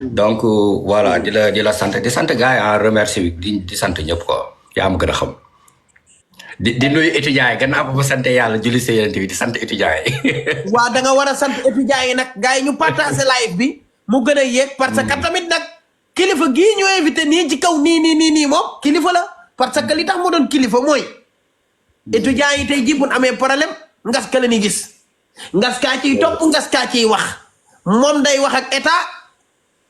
donc voilà di la sant di sant gars yi en remercie di sant ñëpp quoi yaa am gën a xam di nuyu étudiants yi gannaaw ba ma sant yàlla julli sa yénent bi di sant étudiants yi. waa da nga war a sant étudiants yi nag gars yi ñu partagé live bi mu gën a yéeg parce que tamit nag kilifa gii ñu invité nii ci kaw nii moom kilifa la parce que li tax mu doon kilifa mooy étudiants yi tey jii bu amee problème ngas ka la ni gis ngas kaa ciy topp ngas kaa ciy wax moom day wax ak état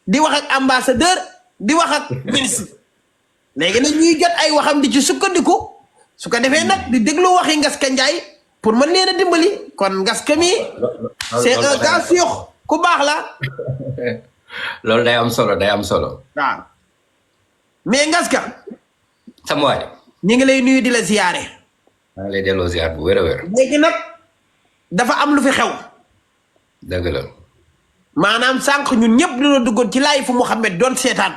di wax ak ambassadeur di wax ak ministre léegi nag ñuy jot ay waxam di ci sukkandiku su ko defee nag di déglu waxi ngas ka njaay pour mën leen a dimbali kon ngas ka mi c'est un gars sûr ku baax la loolu day am solo waaw mais ngas ka sama waay ñi ngi lay nuyu di la ziyaare maa ngi lay delloo ziar bu wér a wér léegi nag dafa am lu fi xew dëgg la maanaam sànq ñun ñëpp dina duggoon ci laay fu Mouhamed doon seetaan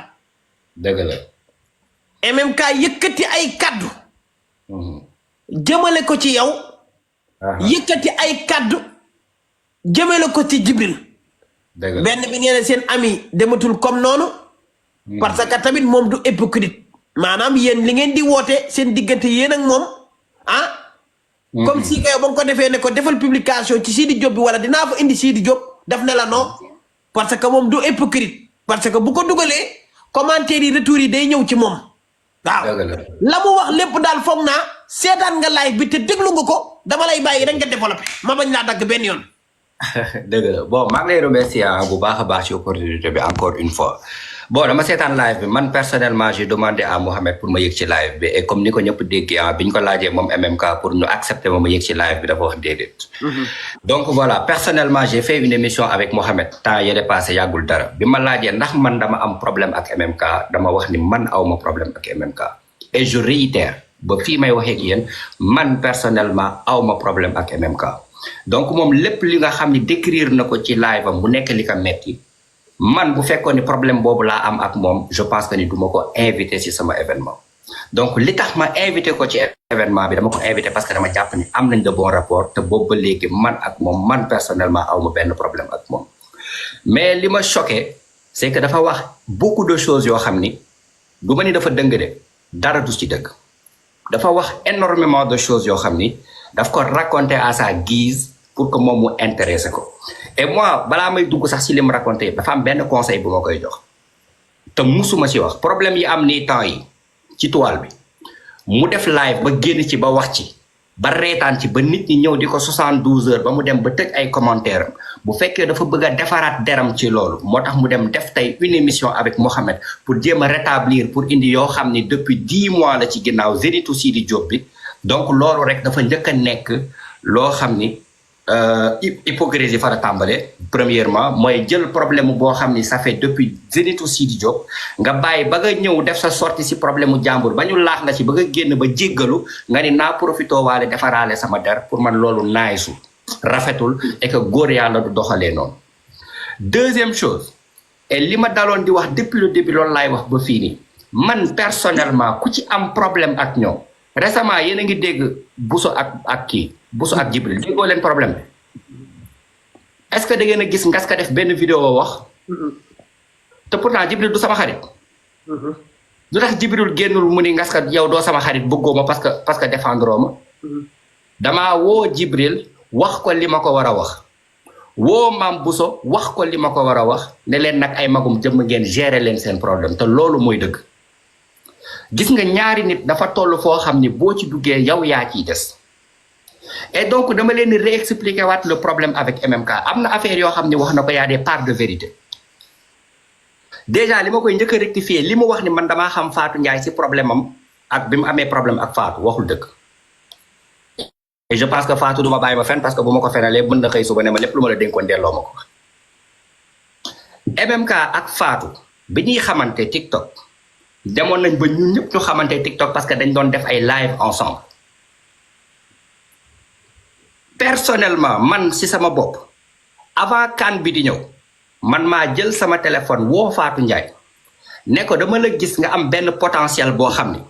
dëgg la MMK yëkkati ay kaddu jëmale ko ci yow yëkkati ay kaddu jëmale ko ci Jibril dëgg la benn bi nee na seen ami dematul comme noonu parce que tamit moom du hypocrite maanaam yéen li ngeen di woote seen diggante yéen ak moom ah comme si kayo ba nga ko defee ne ko defal publication ci Sidi Diop bi wala dinaa fa indi Sidi Diop daf ne la non parce que moom du hypocrite parce que bu ko dugalee commentaire yi retour yi day ñëw ci moom waaw la mu wax lépp daal foog naa seetaan nga live bi te déglu nga ko dama lay bàyyi rek nga développé ma bañ laa dagg benn yoon dëgg la bon maa ngi lay remercier bu baax a baax ci opportunité bi encore une fois bon dama seetaan live bi man personnellement j'ai demandé à Mohamed pour ma yëg ci live bi et comme ni ko ñëpp déggee bi ñu ko laajee moom MMK pour ñu accepter ma yëg ci live bi dafa wax déedéet. donc voilà personnellement j'ai fait une émission avec Mohamed temps yële passé yàggul dara bi ma laajee ndax man dama am problème ak MMK dama wax ni man aw ma problème ak MMK et je réitère ba fii may waxee ak yéen man personnellement aw ma problème ak MMK donc moom lépp li nga xam ni décrire na ko ci live am bu nekk li ko metti man bu fekkoon ni problème boobu laa am ak moom je pense que ni du ma ko invité ci sama événement donc li tax ma invité ko ci événement bi dama ko invité parce que dama jàpp ni am nañ de bon rapport te boobu ba léegi man ak moom man personnellement aw ma benn problème ak moom mais li ma choqué c'est que dafa wax beaucoup de choses yoo xam ni du ma ni dafa dëng de dara du ci dëgg dafa wax énormément de choses yoo xam ni daf ko raconter à sa guise pour que moom mu intéressé ko et moi balaa may dugg sax ci li mu raconté dafa am benn conseil bu ma koy jox te musuma ci wax problème yi am nii temps yi ci toile bi mu def live ba génn ci ba wax ci ba reetaan ci ba nit ñi ñëw di ko 72 heures ba mu dem ba tëj ay commentaire am bu fekkee dafa bëgg a defaraat deram ci loolu moo tax mu dem def tey une émission avec Mohamed pour jéem a rétablir pour indi yoo xam ni depuis 10 mois la ci ginnaaw Zénith Sidi Diop bi donc loolu rek dafa njëkk a nekk loo xam ni hypocrisie fa la tàmbale premièrement mooy jël problème boo xam ni ça fait depuis Zénith Sidi Diop nga bàyyi ba nga ñëw def sa sortie si problème mu jàmbur ba ñu laax la ci ba nga génn ba jéggalu nga ni naa profitoo waale defaraale sama der pour man loolu naaysu rafetul et que góor yàlla du doxalee noonu deuxième chose et li ma daloon di wax depuis le début loolu laay wax ba fii nii man personnellement ku ci am problème ak ñoom récemment yéen a ngi dégg Bousso ak kii Bousso ak Jibril déggoo leen problème bi est-ce que da ngeen a gis ngas ka def benn vidéo wax te pourtant Jibril du sama xarit du tax Jibril génnul mu ni ngas ka yow doo sama xarit bëggoo ma parce que défendre ma damaa woo Jibril wax ko li ma ko war a wax woo maam Bousso wax ko li ma ko war a wax ne leen nag ay magum jëmm ngeen gérer leen seen problème te loolu mooy dëgg gis nga ñaari nit dafa toll foo xam ni boo ci duggee yow yaa ciy des et donc dama leen di réexpliquer waat le problème avec MMK am na affaire yoo xam ni wax na ko y a des parts de vérité déjà li ma koy njëkk a rectifier li mu wax ni man damaa xam Fatou Ndiaye si problème am ak bi mu amee problème ak Fatou waxul dëgg et je pense que Fatou du ma bàyyi ma fen parce que bu ma ko fenalee mën na xëy suba ne ma lépp lu ma la dénkoon delloo ma ko MMK ak Fatou bi ñuy xamante TikTok demoon nañ ba ñun ñëpp ñu xamante TikTok parce que dañ doon def ay live ensemble personnellement man si sama bopp avant kan bi di ñëw man maa jël sama téléphone woo Fatou Ndiaye ne ko dama la gis nga am benn potentiel boo xam ni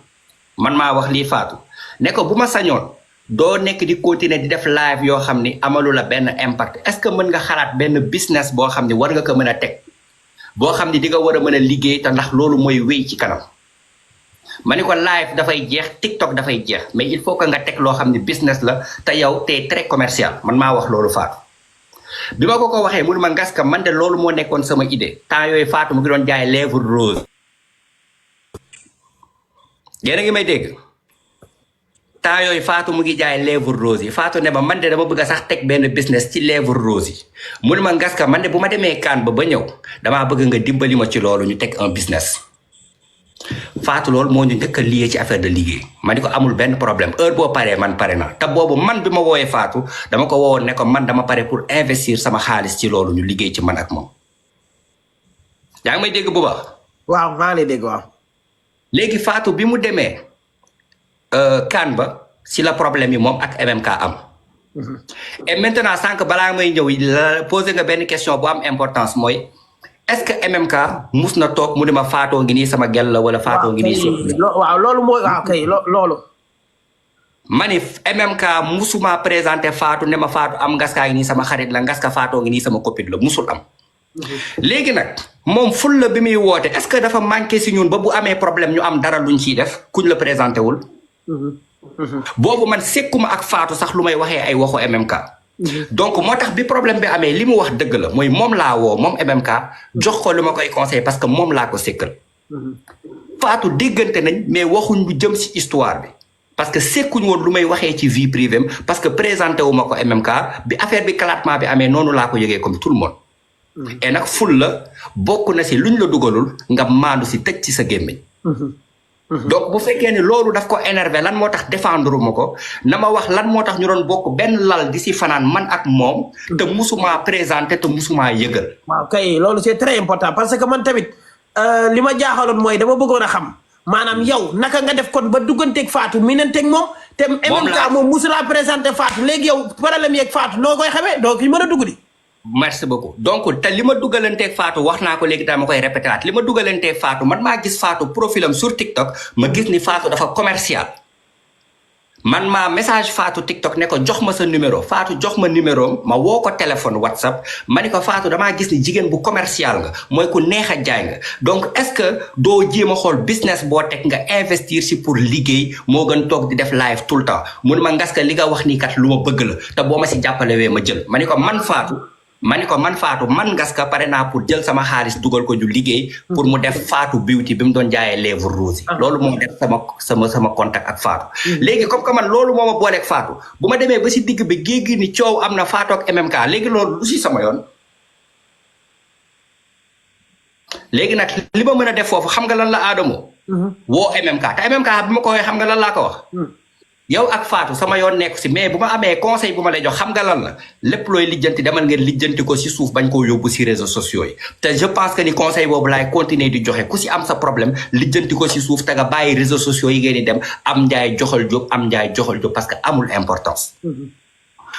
man maa wax lii Fatou ne ko bu ma sañoon doo nekk di continuer di def live yoo xam ni amalu la benn impact est-ce que mën nga xalaat benn business boo xam ni war nga ko mën a teg boo xam ni di nga war a mën a liggéey te ndax loolu mooy wéy ci kanam ma ni ko live dafay jeex TikTok dafay jeex mais il faut que nga teg loo xam ni business la te yow t'es très commercial man maa wax loolu Fatou bi ma ko waxee mu ne ma Ngaska man de loolu moo nekkoon sama idée temps yooyu Fatou mu ngi doon jaay lèvre rose yéen a ngi may dégg temps yooyu Fatou mu ngi jaay lèvre rose yi Fatou ne ma man de dama bëgg a sax teg benn business ci lèvre rose yi mu ne ma Ngaska man de bu ma demee kaan ba ñëw damaa bëgg nga dimbali ma ci loolu ñu teg un business Fatou loolu moo ñu njëkk a lié ci affaire de liggéey ma ni ko amul benn problème heure boo paree man pare na te boobu man bi ma woowee Fatou dama ko woowoon ne ko man dama pare pour investir sama xaalis ci loolu ñu liggéey ci man ak moom yaa ngi may dégg bu baax. waaw maa ngi lay dégg waaw. léegi Fatou bi mu demee kaan ba si la problème yi moom ak MMK am. et maintenant sànq balaa may ñëw la posé nga benn question bu am importance mooy. est-ce que MMK mus na toog mu ne ma Fatou ngi nii sama gel la wala Fatou ngi nii. waaw loolu mooy waaw kay loolu. ma ni MMK musuma présenté Fatou ne ma Fatou am Ngaska ngi nii sama xarit la Ngaska Fatou ngi nii sama copine la musul am. léegi nag moom ful la bi muy woote est-ce que dafa manqué si ñun ba bu amee problème ñu am dara luñ ciy def kuñ la présenté wul. boobu man sekkuma ak Fatou sax lu may waxee ay waxu MMK. donc moo tax bi problème bi amee li mu wax dëgg la mooy moom laa woo moom MMK jox ko lu ma koy conseil parce que moom laa ko sekkal Fatou déggante nañ mais waxuñ lu jëm si histoire bi parce que sekkuñ woon lu may waxee ci vie privée parce que présenté wu ma ko MMK bi affaire bi éclatement bi amee noonu laa ko yëgee comme tout le monde et nag ful la bokk na si luñ la dugalul nga maandu si tëj ci sa gémmiñ donc bu fekkee ne loolu daf ko énervé lan moo tax défendre ma ko na ma wax lan moo tax ñu doon bokk benn lal di si fanaan man ak moom te musuma présenté te musuma yëgal. waaw kay loolu c'est très important parce que man tamit li ma jaaxaloon mooy dama bëggoon a xam maanaam yow naka nga def kon ba dugganteeg Fatou miinanteeg moom. te MMK moom musula présenté Fatou léegi yow problème yeeg Fatou noo koy xamee donc yi mën a dugg di. merci beaucoup donc te li ma dugalanteeg Fatou wax naa ko léegi dama koy répété waat li ma dugalanteeg Fatou man maa gis Fatou profilam sur TikTok ma gis ni Fatou dafa commercial man maa message Fatou TikTok ne ko jox ma sa numéro Fatou jox ma numéro ma woo ko téléphone WhatsApp ma ni ko Fatou damaa gis ni jigéen bu commercial nga mooy ku neex a jaay nga donc est-ce que doo jéem a xool business boo teg nga investir si pour liggéey moo gën toog di def live tout le temps mu ne ma Ngaska li nga wax nii kat lu ma bëgg la te boo ma si jàppalewee ma jël ma ni ko man Fatou man Ngaska pare naa pour jël sama xaalis dugal ko ju liggéey pour mu def Fatou beauty bi mu doon jaayee lèvre rose yi loolu moo def sama contact ak Fatou léegi comme que man loolu moo ma booleeg Fatou bu ma demee ba si digg bi géegi ni coow am na Fatou ak MMK léegi loolu lu si sama yoon léegi nag li ma mën a def foofu xam nga lan la Adamo woo MMK te MMK bi ma ko waxee xam nga lan laa ko wax yow ak Fatou sama yoon nekk si mais bu ma amee conseil bu ma lay jox xam nga lan la lépp looy lijjanti demal ngeen lijjanti ko si suuf bañ koo yóbbu si réseaux sociaux yi te je pense que ni conseil boobu laay continuer di joxe ku si am sa problème lijjanti ko si suuf te nga bàyyi réseaux sociaux yi ngeen di dem am njaay joxal jóg am njaay joxal jóg parce que amul importance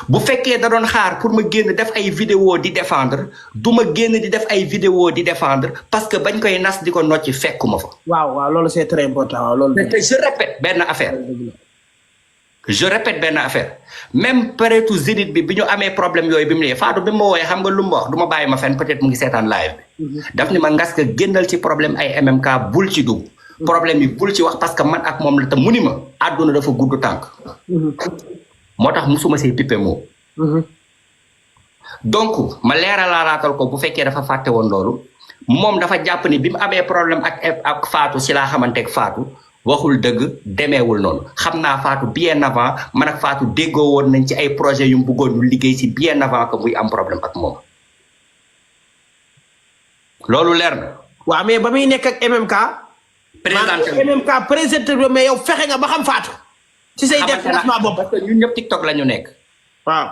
bu fekkee da doon xaar pour ma génn def ay vidéo di défendre du ma génn di def ay vidéo di défendre parce que bañ koy nas di ko nocci fekkuma fa waaw loolu c'est très important waaw loolu te je répète benn affaire même peut-être Zénith bi ñu amee problème yooyu bi mu ne Fatou bi ma wooyee xam nga lu mu wax du ma bàyyi ma fenn peut-être mu ngi seetaan live bi daf ni ma Ngaska génnal ci problème ay MMK bul ci dugg problème yi bul ci wax parce que man ak moom la te mu ni ma àdduna dafa gudd tànk moo tax musuma see pippe moom donc ma leeralaalaatal ko bu fekkee dafa fàtte woon loolu moom dafa jàpp ni bi mu amee problème ak Fatou si laa xamanteeg Fatou waxul dëgg demeewul noonu xam naa Fatou bien avant man ak Fatou déggoo woon nañ ci ay projet yu mu bëggoon ñu liggéey si bien avant que muy am problème ak moom loolu leer na. waaw mais ba muy nekk ak MMK. présenté MMK présenté mais yow fexe nga ba xam Fatou. ci say déplacement bopp parce que ñun ñëpp TikTok la ñu nekk. waaw.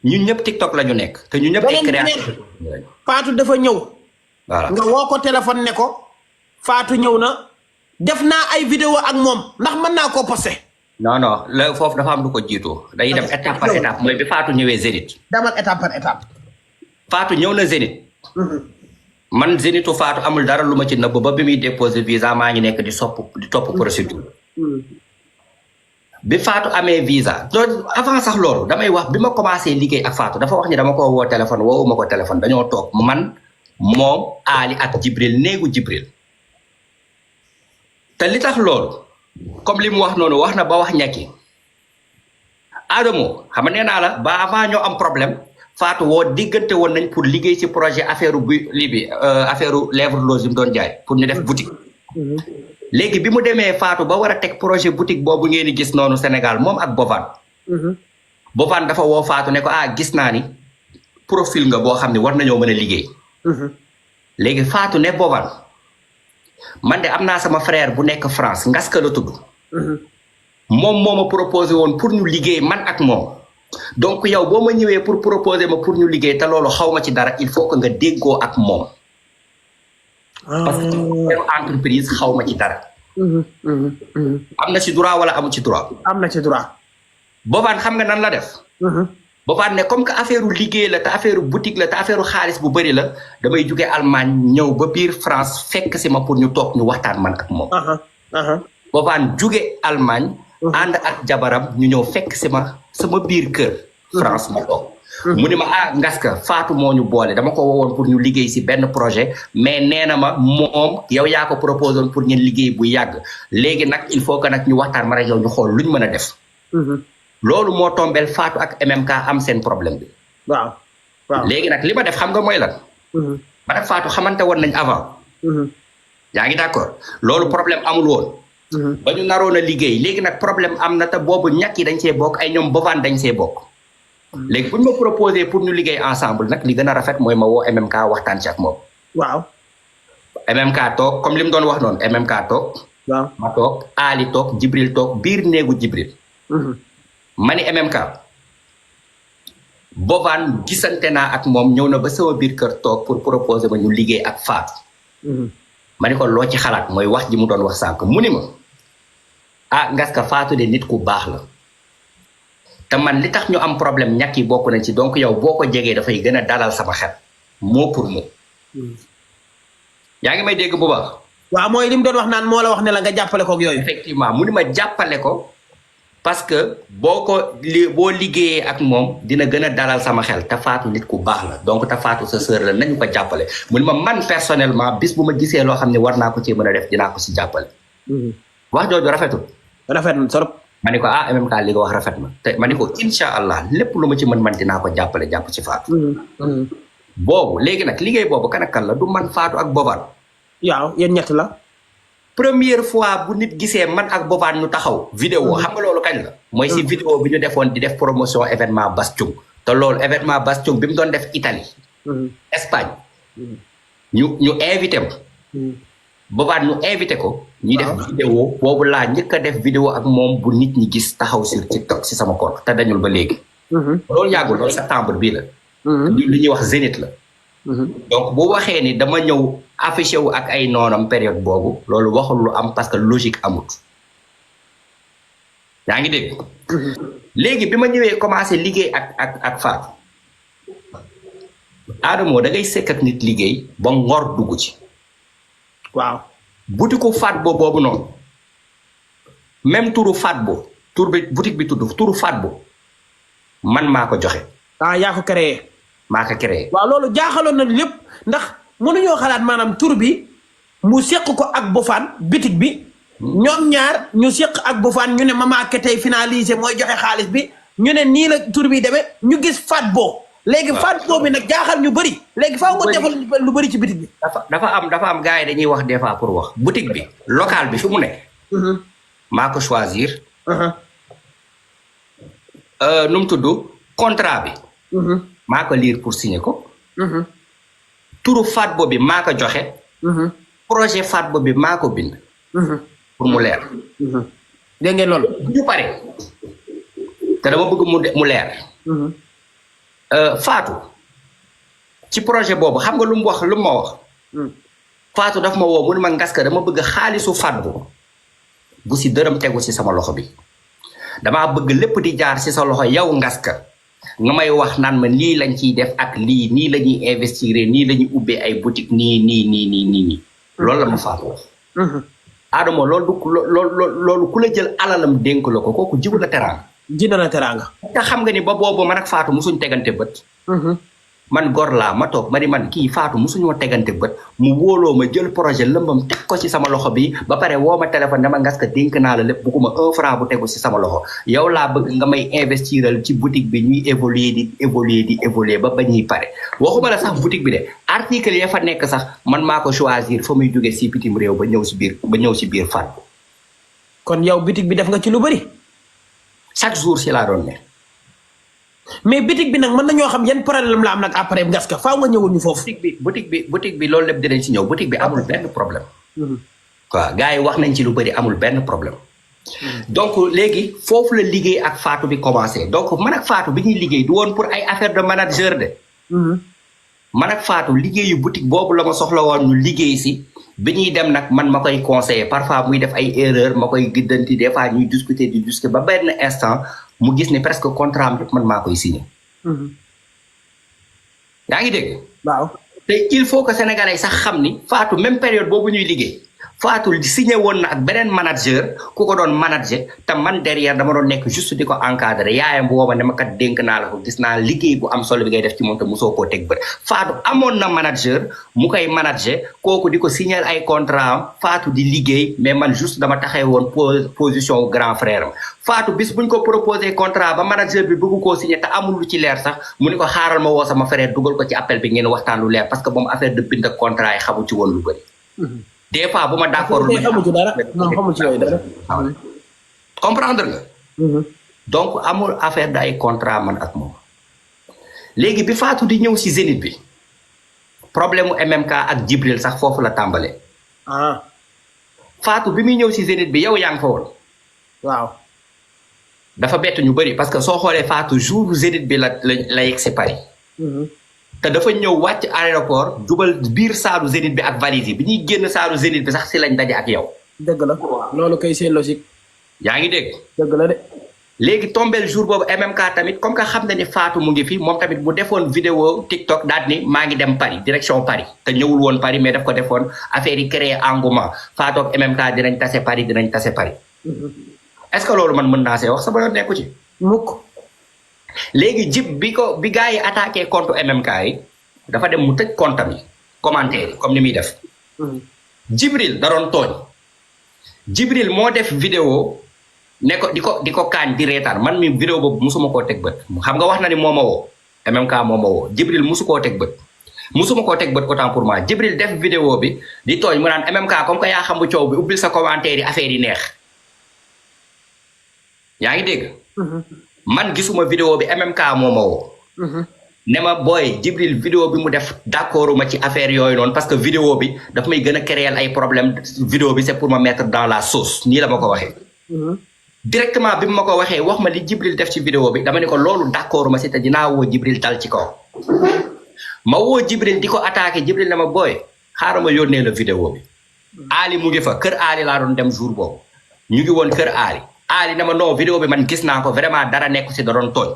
ñun ñëpp TikTok la ñu nekk. te ñun ñëpp ay créateur Fatou dafa ñëw. voilà nga woo ko téléphone ne ko Fatou ñëw na. def naa ay vidéo ak moom ndax mën naa koo posté. non la foofu dafa am lu ko jiitu dañuy dem étape par étape mooy bi Fatou ñëwee Zénith. demal étape par étape. Fatou ñëw na Zénith. man Zénithu Fatou amul dara lu ma ci nëbb ba bi muy déposé visa maa ngi nekk di topp procédure. bi Fatou amee visa loolu avant sax loolu damay wax bi ma commencé liggéey ak Fatou dafa wax ni dama ko woo téléphone woowuma ko téléphone dañoo toog man moom Ali ak Jibril néegu Jibril te li tax loolu comme li mu wax noonu wax na ba wax ñàkki Adamo xam nga nee naa la ba avant ñoo am problème Fatou woo diggante woon nañ pour liggéey ci projet affaire bi lii bi affaire lèvre rose yi mu doon jaay pour ñu def boutique. léegi bi mu demee Fatou ba war a teg projet boutique boobu ngeen di gis noonu Sénégal moom ak Bovan. Bovan dafa woo Fatou ne ko gis naa ni profil nga boo xam ne war nañoo mën a liggéey. léegi Fatou ne Bovan man de am naa sama frère bu nekk France Ngaska la tudd. moom moo ma proposé woon pour ñu liggéey man ak moom. donc yow boo ma ñëwee pour proposer ma pour ñu liggéey te loolu xaw ma ci dara il faut que nga déggoo ak moom. parce que entreprise xaw ma ci dara. am na ci droit wala amu ci droit. am na ci droit. Boobaan xam nga nan la def. Boobaan ne comme que affaire liggéey la te affaire boutique la te affaire xaalis bu bëri la damay jóge Allemagne ñëw ba biir France fekk si ma pour ñu toog ñu waxtaan man ak moom. Boobaan jóge Allemagne. ànd ak jabaram ñu ñëw fekk si ma sama biir kër. France ma toog. mu ni ma Ngaska Fatou moo ñu boole dama ko woowoon pour ñu liggéey si benn projet mais nee na ma moom yow yaa ko proposé woon pour ngeen liggéey bu yàgg léegi nag il faut que nag ñu waxtaan ma rek yow ñu xool luñ mën a def. loolu moo tombeel Fatou ak MMK am seen problème bi. waaw waaw léegi nag li ma def xam nga mooy lan. ma def Fatou xamante woon nañ avant. yaa ngi d'accord loolu problème amul woon. ba ñu naroon a liggéey léegi nag problème am na te boobu ñàkk yi dañ see bokk ay ñoom Bovan dañ see bokk. léegi bu ñu ma proposé pour ñu liggéey ensemble nag li gën a rafet mooy ma woo MMK waxtaan ci ak moom. waaw. MMK toog comme li mu doon wax noonu MMK toog. waaw ma toog Ali toog Jibril toog biir néegu Jibril. ma ni MMK. Bovan gisante naa ak moom ñëw na ba sama biir kër toog pour proposer ma ñu liggéey ak Fatou. ma ni ko loo ci xalaat mooy wax ji mu doon wax sànq mu ni ma Ngaska Fatou de nit ku baax la te man li tax ñu am problème ñàkk yi bokk nañ ci donc yow boo ko jegee dafay gën a dalal sama xel mot pour mot. yaa ngi may dégg bu baax. waaw mooy li mu doon wax naan moo la wax ne la nga jàppale ko ak yooyu. effectivement mu ni ma jàppale ko parce que boo liggéeyee ak moom dina gën a dalal sama xel te Fatou nit ku baax la donc te Fatou sa sœur la nañu ko jàppale mu ni ma man personnellement bis bu ma gisee loo xam ne war naa ko ci mën a def dinaa ko si jàppale. wax jooju rafetul. rafet na trop. ma ni ko MMK li nga wax rafet na te ma ni ko incha allah lépp lu ma ci mën man dinaa ko jàppale jàpp ci Fatou. boobu léegi nag liggéey boobu kan ak kan la du man Fatou ak Bovan. waaw yéen ñett la. première fois bu nit gisee man ak Bovan ñu taxaw. vidéo xam nga loolu kañ la. mooy si vidéo bi ñu defoon di def promotion événement Bass Thioung te loolu événement Bass Thioung bi mu doon def Italie. Espagne. ñu invité ma. Bovan ñu invité ko. ñuy def vidéo boobu laa njëkk a def vidéo ak moom bu nit ñi gis taxaw sur TikTok si sama compte te dañul ba léegi. loolu yàggul loolu septembre bii la. li ñuy wax Zénith la. donc bu waxee ni dama ñëw affiché wu ak ay noonam période boobu loolu waxul lu am parce que logique amut. yaa ngi dégg. léegi bi ma ñëwee commencé liggéey ak Fatou. Adamo da ngay sekk ak nit liggéey ba ngor dugg ci. waaw. butiku Fatbo boobu noonu même turu Fatbo tur bi boutique bi tudd turu Fatbo man maa ko joxe. yaa ko créé. maa ko créé. waaw loolu jaaxaloon na lépp ndax mënuñoo xalaat maanaam tur bi mu seq ko ak Bofan bitig bi. ñoom ñaar ñu seq ak Bofan ñu ne Mama Ketey finalisé mooy joxe xaalis bi ñu ne nii la tur bi demee ñu gis Fatbo. léegi Fatbo bi nag jaaxal ñu bëri. léegi faaw nga defal lu bëri ci bitig bi. dafa am gars yi dañuy wax des fois pour wax boutique bi local bi fi mu ne. maa ko choisir. nu mu tudd contrat bi. maa ko lire pour signer ko. turu Fatbo bi maa ko joxe. projet Fatbo bi maa ko bind. pour mu leer. dégg ngeen loolu. bu ñu paree te dama bëgg mu leer. Fatou ci projet boobu xam nga lu mu ma wax. Fatou daf ma woo mu ne ma Ngaska dama bëgg xaalisu Fatbo bu si dërëm tegu si sama loxo bi damaa bëgg lépp di jaar si sa loxo yow Ngaska nga may wax naan ma lii lañ ciy def ak lii nii la ñuy investir nii la ñuy ubbee ay boutique nii loolu la ma Fatou wax. Adamo loolu ku la jël alalam dénk la ko kooku jiwu la teraanga. ji na teraanga. te xam nga ni ba boobu man ak Fatou musuñ tegante bët. man gor laa ma toog ma ni man kii Fatou musuñoo tegante bët mu wóoloo ma jël projet lëmbam teg ko ci sama loxo bi ba pare woo ma téléphone dama ngas ka dénk naa la lépp bugguma 1 franc bu tegu ci sama loxo yow laa bëgg nga may investiral ci boutique bi ñuy évoluer ba ñuy pare waxuma la sax boutique bi de article ya fa nekk sax man maa ko choisir fa muy jóge si bitim réew ba ñëw si biir fan. kon yow boutique bi def nga ci lu bëri. chaque jour si laa doon ne. mais boutique bi nag mën nañoo xam yan problème la am nag après Ngaska faaw nga ñëwul ñu foofu. boutique bi loolu lépp dinañ si ñëw boutique bi amul benn problème. waaw gars yi wax nañ ci lu bëri amul benn problème. donc léegi foofu la liggéey ak Fatou bi commencé donc man ak Fatou bi ñuy liggéey du woon pour ay affaire de manager de. man ak Fatou liggéeyu boutique boobu la ma soxla woon ñu liggéey si bi ñuy dem nag man ma koy conseiller parfois muy def ay erreur ma koy giddanti des fois ñuy discuter ba benn instant. mu gis ne presque contrat am man maa koy signé. yaa ngi dégg. waaw te il faut que sénégalais sax xam ni Fatou même période boobu ñuy liggéey Fatou signé woon na ak beneen manager ku ko doon manager te man derrière dama doon nekk juste di ko encadrer yaayam bu wooba ne ma kat dénk naa la ko gis naa liggéey bu am solo bi ngay def ci moom te mosoo koo teg bët Fatou amoon na manager mu koy manager kooku di ko signer ay contrat am Fatou di liggéey mais man juste dama taxee woon position grand frère am Fatou bis buñ ko proposé contrat ba manager bi bëgg koo signer te amul lu ci leer sax mu ni ko xaaral ma woo sama frère dugal ko ci appel bi ngeen waxtaan lu leer parce que moom affaire de bind ak contrat yi xamu ci woon lu bëri. des fois bu ma d'accord lu xamu ci dara non xamu ci yooyu dara. comprendre nga. donc amul affaire de ay contrat man ak moom. léegi bi Fatou di ñëw si Zénith bi problème mu MMK ak Jibril sax foofu la tàmbalee. Fatou bi muy ñëw si Zénith bi yow yaa ngi fa woon. waaw. dafa bett ñu bëri parce que soo xoolee Fatou jour Zénith bi la yegg si Paris. te dafa ñëw wàcc aéroport jubal biir saalu Zénith bi ak valise yi bi ñuy génn saalu Zénith bi sax si lañ daje ak yow. dëgg la loolu kay c'est logique. yaa ngi dégg. dëgg la de. léegi tombeel jour boobu MMK tamit comme que xam na ni Fatou mu ngi fi moom tamit mu defoon vidéo TikTok daal ni maa ngi dem Paris direction Paris te ñëwul woon Paris mais daf ko defoon affaire yi créé engouement Fatou ak MMK dinañ tase Paris. est-ce que loolu man mën naa see wax sama yoon nekku ci. mukk. léegi jib bi gars yi attaqué compte MMK yi dafa dem mu tëj compte am yi commentaire yi comme ni muy def. Jibril da doon tooñ. Jibril moo def vidéo ne ko di ko kaañ di reetaan man mi vidéo boobu musuma koo teg bët xam nga wax na ni moo ma woo MMK moo ma woo Jibril musu koo teg bët. musuma koo teg bët autant pour moi Jibril def vidéo bi di tooñ mu naan MMK comme que yaa xam bu coow bi ubbil sa commentaire yi affaire yi neex. yaa ngi dégg. man gisuma vidéo bi MMK moo ma woo. ne ma booy Jibril vidéo bi mu def d'accord ma ci affaire yooyu noonu parce que vidéo bi daf may gën a créer ay problème vidéo bi c'est pour me mettre dans la sauce nii la ma ko waxee. directement bi mu ma ko waxee wax ma li Jibril def ci vidéo bi dama ne ko loolu d'accord ma si te dinaa woo Jibril dal ci kaw. ma woo Jibril di ko attaqué Jibril ne ma booy xaaral ma yónnee la vidéo bi. Ali mu ngi fa kër Ali laa doon dem jour boobu ñu ngi woon kër Ali na ma non vidéo bi man gis naa ko vraiment dara nekku si da doon tooñ.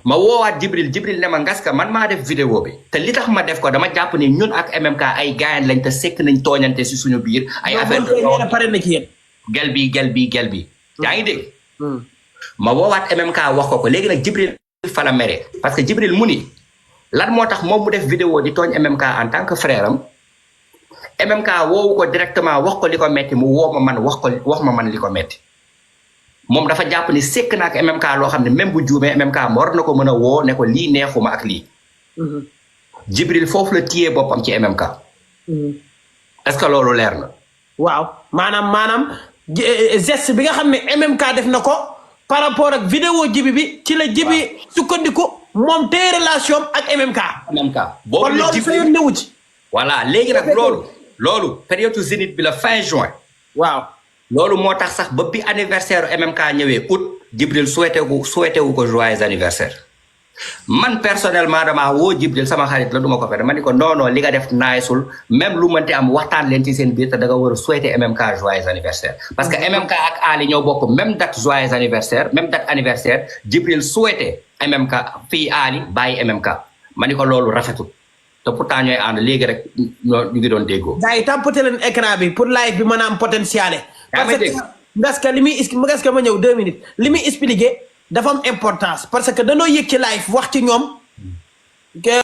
ma woowaat Jibril ne ma Ngaska man maa def vidéo bi te li tax ma def ko dama jàpp ni ñun ak MMK ay gaayan lañ te sekk nañ tooñante si suñu biir. ay affaire de pare na ci yéen. gel bi. yaa ngi dégg. ma woowaat MMK wax ko léegi nag Jibril fa la mere parce que Jibril mu ni lan moo tax moom mu def vidéo di tooñ MMK en tant que frère am MMK woowu ko directement wax ko li ko metti mu woo ma man wax ma man li ko metti moom dafa jàpp ni sekk na ak MMK loo xam ne même bu juumee MMK war na ko mën a woo ne ko lii neexuma ak lii. Jibril foofu la téye boppam ci MMK. est-ce que loolu leer na. waaw maanaam geste bi nga xam ne MMK def na ko par rapport ak vidéo Jibi bi ci la Jibi sukkandiku moom tey relation ak MMK. boobu kon loolu sa yoon newu ci. voilà léegi nag loolu période Zénith bi la fin juin. waaw. loolu moo tax sax ba bi anniversaire MMK ñëwee août Jibril souhaité wu ko joyeux anniversaire man personnellement damaa woo Jibril sama xarit la duma ko fete ma ni ko non li nga def naayisul même lu mënti am waxtaan leen ci seen biir te da nga war a souhaité MMK joyeux anniversaire parce que MMK ak Ali ñoo bokk même date joyeux anniversaire même date anniversaire Jibril souhaité MMK fii Ali bàyyi MMK ma ni ko loolu rafetul te pourtant ñooy ànd léegi rek ñu ngi doon déggoo. gars yi tapoté leen écran bi pour live bi mën a am potentiel. parce que Ngaska li muy Ngaska ma ñëw 2 minutes li muy expliqué dafa am importance parce que danoo yëg ci live wax ci ñoom que